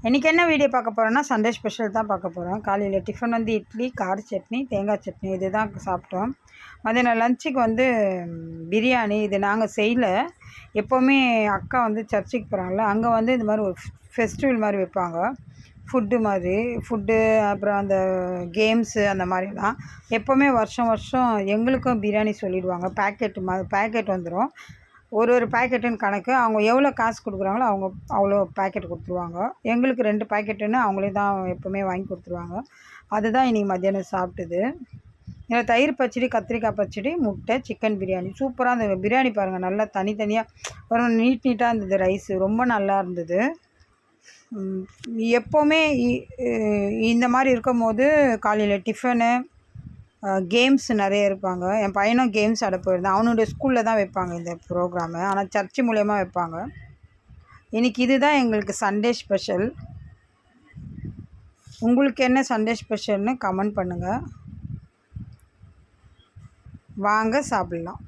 இன்றைக்கி என்ன வீடியோ பார்க்க போகிறோன்னா சண்டே ஸ்பெஷல் தான் பார்க்க போகிறோம். காலையில் டிஃபன் வந்து இட்லி, கார சட்னி, தேங்காய் சட்னி இது தான் சாப்பிட்டோம். மதியானம் லஞ்சுக்கு வந்து பிரியாணி. இது நாங்கள் செய்யல. எப்போவுமே அக்கா வந்து சர்ச்சுக்கு போகிறாங்கள, அங்கே வந்து இந்த மாதிரி ஒரு ஃபெஸ்டிவல் மாதிரி வைப்பாங்க. ஃபுட்டு அப்புறம் அந்த கேம்ஸு அந்த மாதிரிலாம் எப்போவுமே வருஷம் எங்களுக்கும் பிரியாணி சொல்லிவிடுவாங்க. பேக்கெட் வந்துடும். ஒரு பேக்கெட்டுன்னு கணக்கு. அவங்க எவ்வளோ காசு கொடுக்குறாங்களோ அவங்க அவ்வளோ பேக்கெட் கொடுத்துருவாங்க. எங்களுக்கு 2 பேக்கெட்டுன்னு அவங்களே தான் எப்போவுமே வாங்கி கொடுத்துருவாங்க. அதுதான் இன்றைக்கி மத்தியானம் சாப்பிட்டது. இதில் தயிர் பச்சடி, கத்திரிக்காய் பச்சடி, முட்டை, சிக்கன் பிரியாணி. சூப்பராக இருந்தது. பிரியாணி பாருங்கள், நல்லா தனித்தனியாக ஒரு நீட்டாக இருந்தது. ரைஸு ரொம்ப நல்லா இருந்தது. எப்போவுமே இந்த மாதிரி இருக்கும்போது காலையில் டிஃபனு, கேம்ஸ் நிறைய இருப்பாங்க. என் பையனும் கேம்ஸ் ஆட போயிருந்தான். அவனுடைய ஸ்கூலில் தான் வைப்பாங்க இந்த ப்ரோக்ராமு. ஆனால் சர்ச்சு மூலயமா வைப்பாங்க. இன்றைக்கி இதுதான் எங்களுக்கு சண்டே ஸ்பெஷல். உங்களுக்கு என்ன சண்டே ஸ்பெஷல்னு கமெண்ட் பண்ணுங்கள். வாங்க சாப்பிட்லாம்.